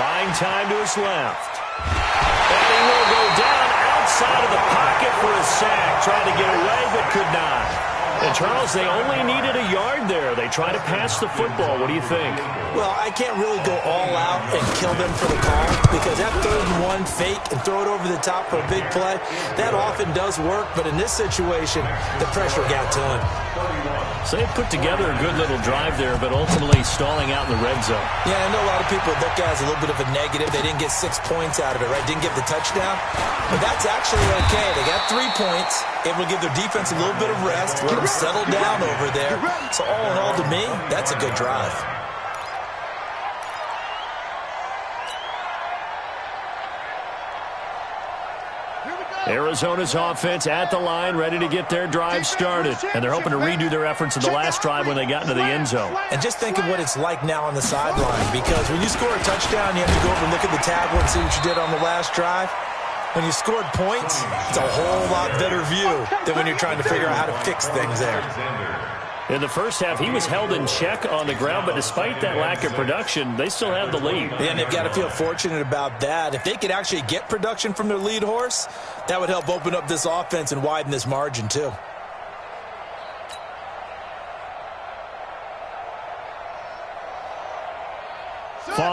Buying time to his left. And he will go down outside of the pocket for a sack. Tried to get away, but could not. And, Charles, they only needed a yard there. They try to pass the football. What do you think? Well, I can't really go all out and kill them for the call because that 3rd and 1 fake and throw it over the top for a big play, that often does work. But in this situation, the pressure got to him. So they put together a good little drive there, but ultimately stalling out in the red zone. Yeah, I know a lot of people look at it as a little bit of a negative. They didn't get 6 points out of it, right? Didn't get the touchdown. But that's actually okay. They got 3 points. Able to give their defense a little bit of rest, let them settle down over there. So all in all, to me, that's a good drive. Arizona's offense at the line, ready to get their drive started. And they're hoping to redo their efforts in the last drive when they got into the end zone. And just think of what it's like now on the sideline, because when you score a touchdown, you have to go over and look at the tablet and see what you did on the last drive. When you scored points, it's a whole lot better view than when you're trying to figure out how to fix things there. In the first half, he was held in check on the ground, but despite that lack of production, they still have the lead. And they've got to feel fortunate about that. If they could actually get production from their lead horse, that would help open up this offense and widen this margin too.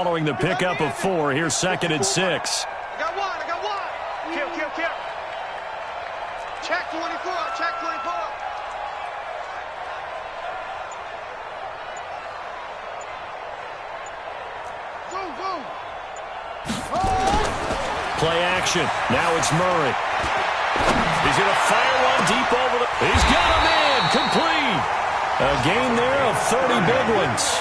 following the pickup of 4. Here's 2nd and 6. I got one. Kill. Check 24. Boom. Play action. Now it's Murray. He's going to fire one deep over the... He's got him in. Complete. A gain there of 30 big ones.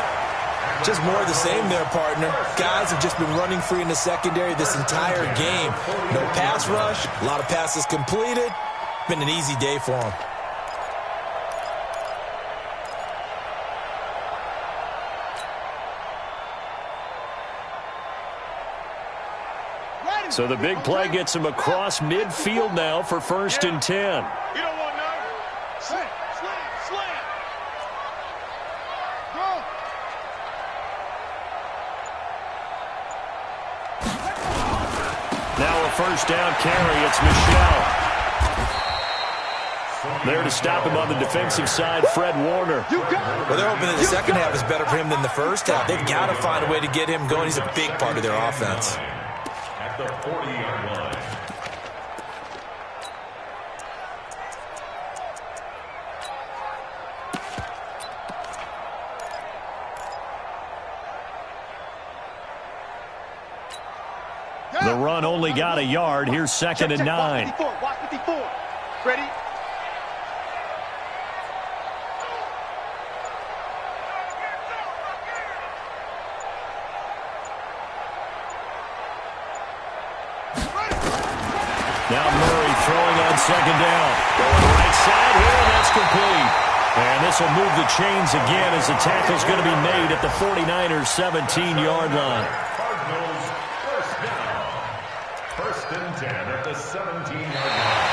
Just more of the same there, partner. Guys have just been running free in the secondary this entire game. No pass rush, a lot of passes completed. Been an easy day for them. So the big play gets him across midfield now for 1st and 10. You don't want none. Slam. Go. Now a 1st down carry. It's Michelle. There to stop him on the defensive side, Fred Warner. Well, they're hoping that the second half is better for him than the first half. They've got to find a way to get him going. He's a big part of their offense. At the 40-yard line. The run only got a yard. Here's 2nd and 9. Watch 54. Ready? Now Murray throwing on 2nd down. Going right side here, and that's complete. And this will move the chains again as the tackle's going to be made at the 49ers' 17-yard line. Cardinals, 1st down. 1st and 10 at the 17-yard line.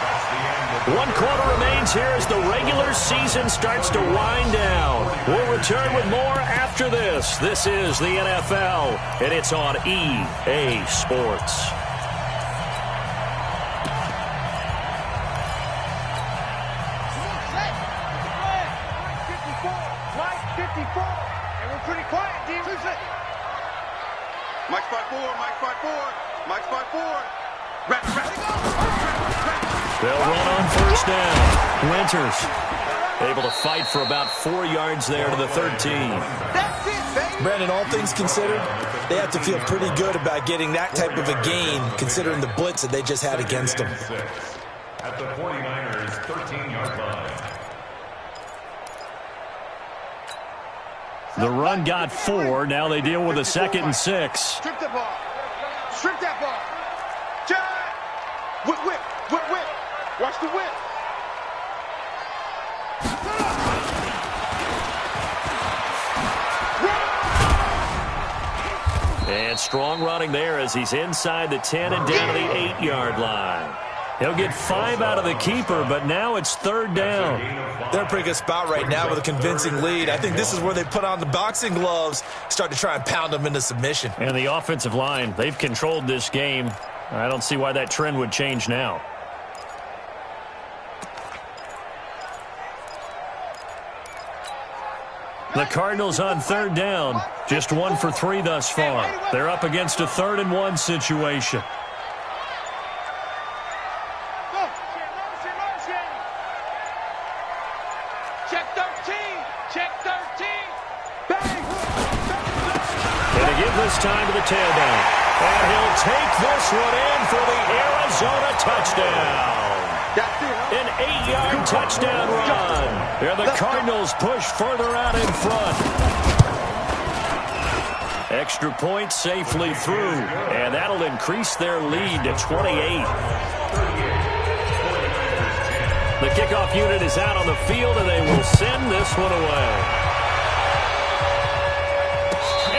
That's the end of the... 1 quarter remains here as the regular season starts to wind down. We'll return with more after this. This is the NFL, and it's on EA Sports. Mike 5-4. They'll run on 1st down. Winters able to fight for about 4 yards there to the 13. That's it, baby. Brandon, all things considered, they have to feel pretty good about getting that type of a gain, considering the blitz that they just had against them. At the 49ers' 13-yard line. The run got 4. Now they deal with a 2nd and 6. Strip that ball. Jack. Whip. Watch the whip. And strong running there as he's inside the 10 and down to the 8-yard line. He'll get 5 out of the keeper, but now it's 3rd down. They're in a pretty good spot right now with a convincing lead. I think this is where they put on the boxing gloves, start to try and pound them into submission. And the offensive line, they've controlled this game. I don't see why that trend would change now. The Cardinals on 3rd down, just 1 for 3 thus far. They're up against a 3rd and 1 situation. This time to the tailback. And he'll take this one in for the Arizona touchdown. An 8-yard touchdown run. And the Cardinals push further out in front. Extra point safely through. And that'll increase their lead to 28. The kickoff unit is out on the field, and they will send this one away.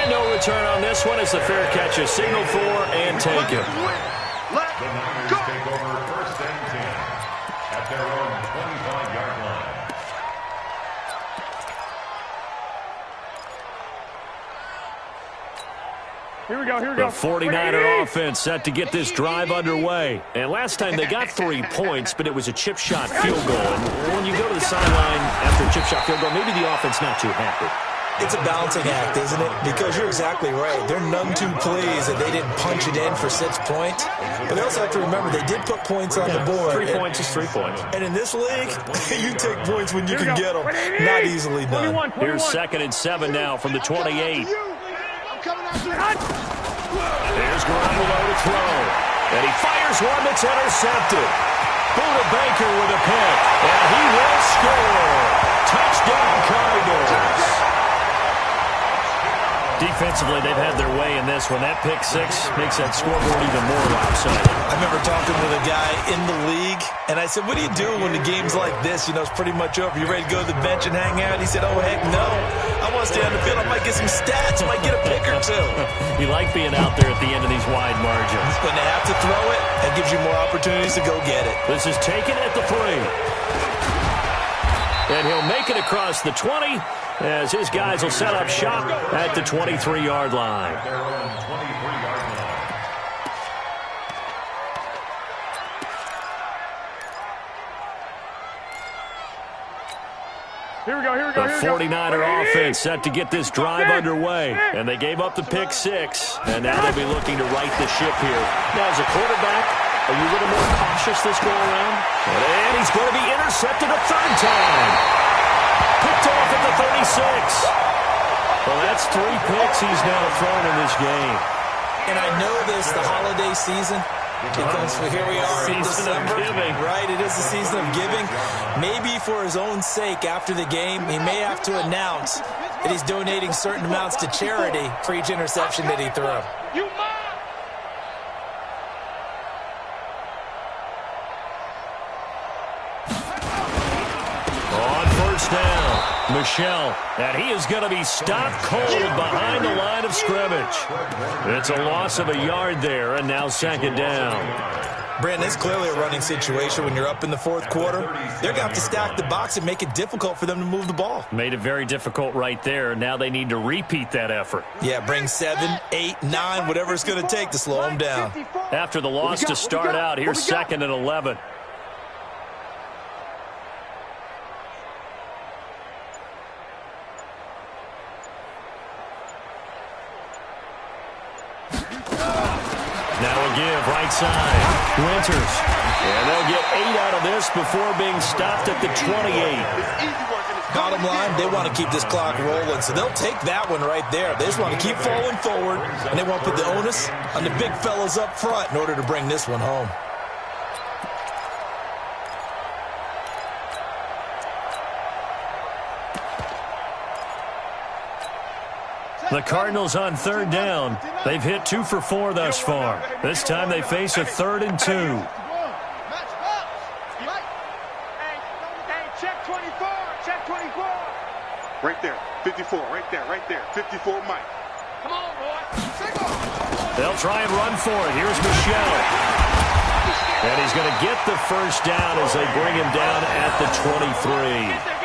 No return on this one as the fair catch is signaled for and taken. The Niners take over 1st and 10 at their own 25-yard line. Here we go. The 49er offense set to get this drive underway. And last time they got 3 points, but it was a chip shot field goal. And when you go to the sideline after a chip shot field goal, maybe the offense not too happy. It's a balancing act, isn't it? Because you're exactly right. They're none too pleased that they didn't punch it in for 6 points. But they also have to remember they did put points on the board. 3 points is 3 points. And in this league, you take points when you can get them. Not easily done. 21. Here's 2nd and 7 now from the 28. I'm coming after you. Here's Garoppolo to throw. And he fires one that's intercepted. Buda Baker with a pick. And he will score. Touchdown Cardinals. Defensively, they've had their way in this one. That pick six makes that scoreboard even more lopsided. I remember talking with a guy in the league, and I said, what do you do when the game's like this? You know, it's pretty much over. You ready to go to the bench and hang out? He said, oh, heck no. I want to stay on the field. I might get some stats. I might get a pick or two. You like being out there at the end of these wide margins. When they have to throw it, that gives you more opportunities to go get it. This is taken at the 3. And he'll make it across the 20 as his guys will set up shop at the 23-yard line. Their own 23-yard line. Here we go, here we go, The here we go. 49er offense set to get this drive underway. And they gave up the pick six. And now they'll be looking to right the ship here. Now, as a quarterback, are you a little more cautious this go around? And he's going to be intercepted a 3rd time. Picked off at the 36. Well, that's 3 picks he's now thrown in this game. And I know this, the holiday season, because here we are in Season of December. giving. Right, it is the season of giving. Maybe for his own sake after the game, he may have to announce that he's donating certain amounts to charity for each interception that he threw. You mine. On 1st down, Michelle. And he is going to be stopped cold behind the line of scrimmage. It's a loss of a yard there, and now 2nd down. Brandon, it's clearly a running situation when you're up in the 4th quarter. They're going to have to stack the box and make it difficult for them to move the ball. Made it very difficult right there. Now they need to repeat that effort. Yeah, bring 7, 8, 9, whatever it's going to take to slow them down. After the loss to start out, here's 2nd and 11. Now a give, right side. Winters. And they'll get 8 out of this before being stopped at the 28. Bottom line, they want to keep this clock rolling, so they'll take that one right there. They just want to keep falling forward, and they want to put the onus on the big fellas up front in order to bring this one home. The Cardinals on 3rd down. They've hit 2 for 4 thus far. This time they face a 3rd and 2. Hey, check 24, check 24. Right there, 54, right there, 54 Mike. Come on, boy. They'll try and run for it. Here's Michelle. And he's going to get the 1st down as they bring him down at the 23.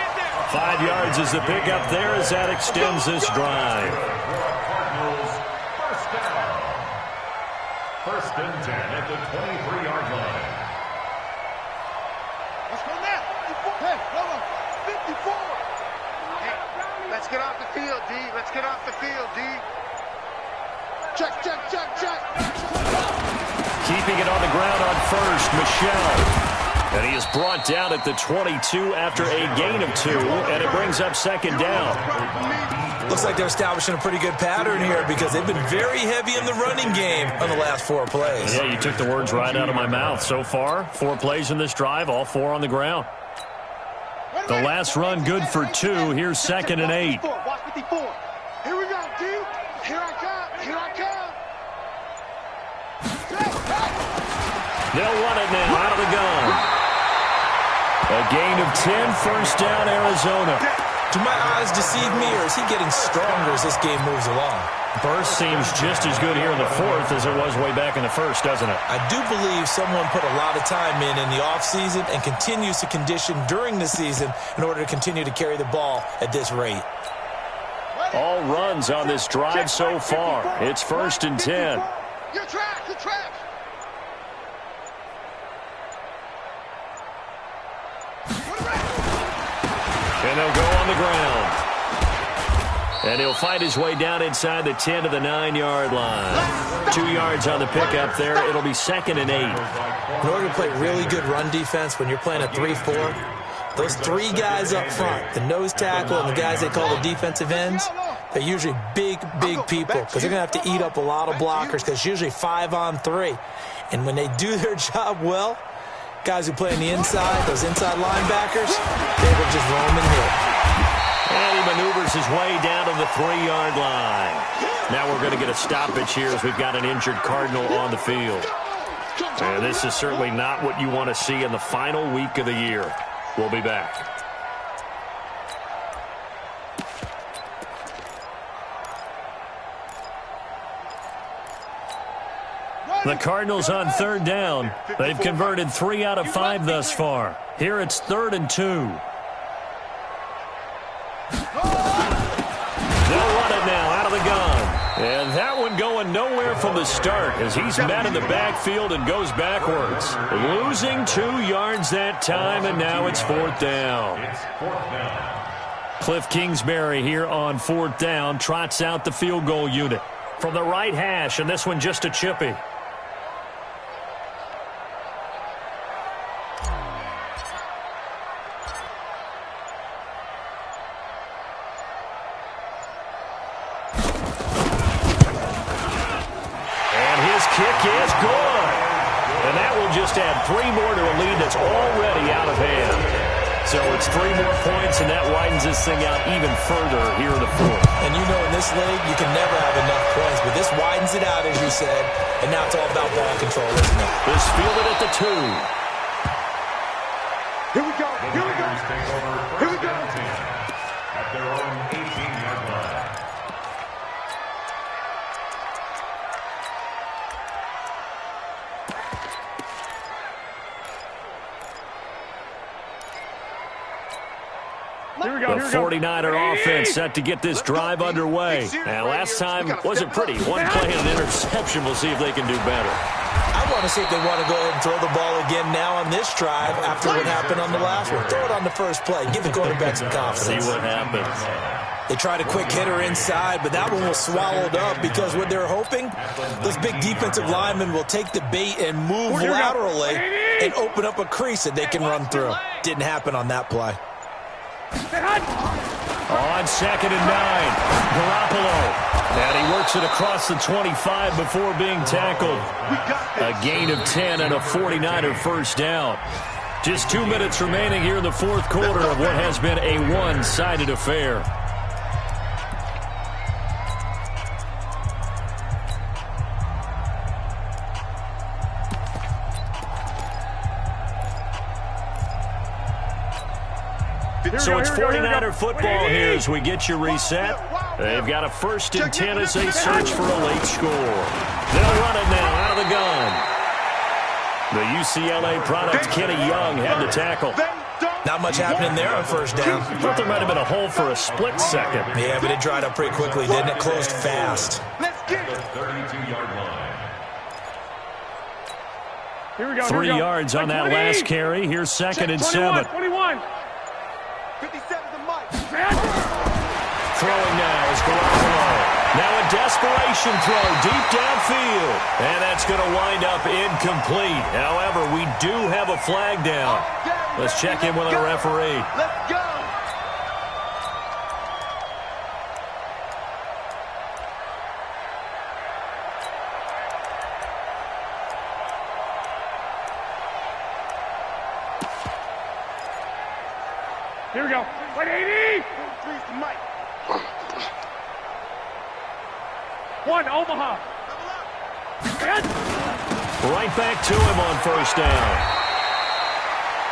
5 yards is the pickup there as that extends this drive. Cardinals, 1st down. 1st and 10 at the 23-yard line. Let's go now. Hey, hold on. 54. Hey, let's get off the field, D. Let's get off the field, D. Check, check, check, check. Keeping it on the ground on 1st, Michelle. And he is brought down at the 22 after a gain of 2, and it brings up 2nd down. Looks like they're establishing a pretty good pattern here because they've been very heavy in the running game on the last 4 plays. Yeah, you took the words right out of my mouth. So far, 4 plays in this drive, all 4 on the ground. The last run good for 2. Here's 2nd and 8. Watch 54. Here we go, D. Here I come. Here I come. They'll run it now out of the gun. A gain of 10, 1st down, Arizona. Do my eyes deceive me, or is he getting stronger as this game moves along? Burst seems just as good here in the 4th as it was way back in the 1st, doesn't it? I do believe someone put a lot of time in the offseason and continues to condition during the season in order to continue to carry the ball at this rate. All runs on this drive so far. It's 1st and 10. Your track, your track. And they'll go on the ground. And he'll fight his way down inside the 10 to the 9-yard line. 2 yards on the pickup there. It'll be 2nd and 8. In order to play really good run defense when you're playing a 3-4, those 3 guys up front, the nose tackle and the guys they call the defensive ends, they're usually big people because they're going to have to eat up a lot of blockers because it's usually 5-on-3. And when they do their job well, guys who play on the inside, those inside linebackers, they will just roam and hit. And he maneuvers his way down to the 3-yard line. Now we're going to get a stoppage here as we've got an injured Cardinal on the field. And this is certainly not what you want to see in the final week of the year. We'll be back. The Cardinals on 3rd down. They've converted 3 out of 5 thus far. Here it's 3rd and 2. They'll run it now out of the gun. And that one going nowhere from the start as he's met in the backfield and goes backwards. Losing 2 yards that time, and now it's 4th down. Cliff Kingsbury here on 4th down trots out the field goal unit. From the right hash, and this one just a chippy. Kick is good. And that will just add 3 more to a lead that's already out of hand. So it's 3 more points, and that widens this thing out even further here in the 4th. And you know in this league, you can never have enough points, but this widens it out, as you said, and now it's all about ball control, isn't it? This fielded at the 2. Here we go. Here we go. Here we go. At their own 18-yard line. The 49er offense set to get this drive underway. And last time wasn't pretty. 1 play and an interception. We'll see if they can do better. I want to see if they want to go ahead and throw the ball again now on this drive after what happened on the last one. Throw it on the first play. Give the quarterback some confidence. See what happens. They tried a quick hitter inside, but that one was swallowed up because what they're hoping, those big defensive linemen will take the bait and move laterally and open up a crease that they can run through. Didn't happen on that play. On 2nd and 9, Garoppolo. And he works it across the 25 before being tackled. A gain of 10 and a 49er first down. Just 2 minutes remaining here in the 4th quarter of what has been a one-sided affair. So it's 49er football here as we get you reset. They've got a 1st and 10 as they search for a late score. They'll run it now out of the gun. The UCLA product, Kenny Young, had the tackle. Not much happening there on 1st down. I thought there might have been a hole for a split second. Yeah, but it dried up pretty quickly, didn't it? Closed fast. Let's get it. 32-yard line. Here we go. 3 yards on that last carry. Here's 2nd and 7. 21. 57 to Mike. Throwing now is Garoppolo. Now a desperation throw deep downfield. And that's going to wind up incomplete. However, we do have a flag down. Let's check in with our referee. Let's go. Here we go. 180. 3's to Mike. 1, Omaha. Right back to him on 1st down.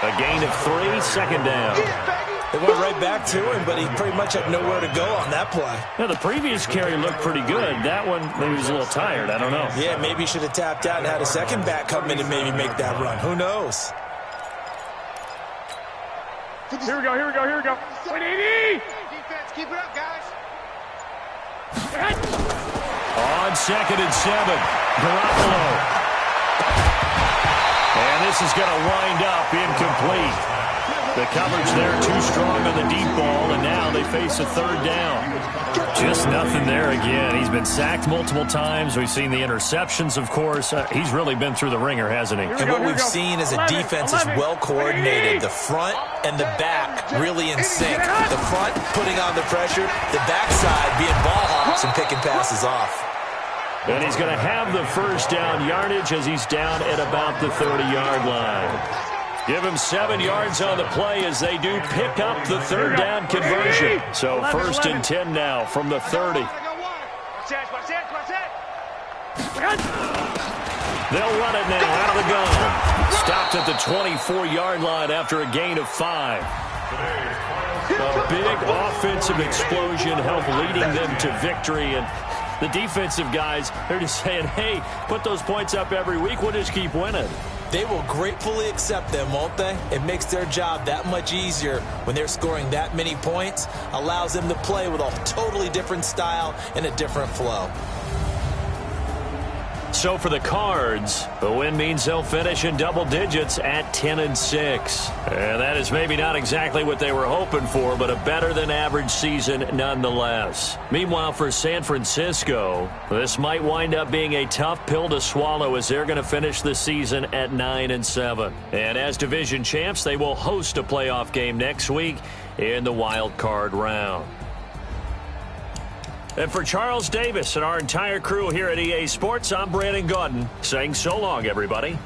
A gain of 3, 2nd down. They went right back to him, but he pretty much had nowhere to go on that play. Now, the previous carry looked pretty good. That one, maybe he was a little tired. I don't know. Yeah, maybe he should have tapped out and had a second back come in and maybe make that run. Who knows? Here we go. Here we go. Here we go. 180. Defense, keep it up, guys. On 2nd and 7, Garoppolo. And this is going to wind up incomplete. The coverage there too strong on the deep ball, and now they face a third down. Just nothing there again. He's been sacked multiple times. We've seen the interceptions, of course. He's really been through the ringer, hasn't he? And what we've seen is a defense is well coordinated. The front and the back really in sync. The front putting on the pressure, the backside being ball hawks and picking passes off. And he's going to have the first down yardage as he's down at about the 30-yard line. Give him 7 yards on the play as they do pick up the third down conversion. So 1st and 10 now from the 30. They'll run it now out of the gun. Stopped at the 24-yard line after a gain of 5. A big offensive explosion helped leading them to victory. And the defensive guys, they're just saying, hey, put those points up every week. We'll just keep winning. They will gratefully accept them, won't they? It makes their job that much easier when they're scoring that many points. Allows them to play with a totally different style and a different flow. So for the Cards, the win means they'll finish in double digits at 10-6. And that is maybe not exactly what they were hoping for, but a better than average season nonetheless. Meanwhile, for San Francisco, this might wind up being a tough pill to swallow as they're going to finish the season at 9-7. And as division champs, they will host a playoff game next week in the wild card round. And for Charles Davis and our entire crew here at EA Sports, I'm Brandon Gaudin saying so long, everybody.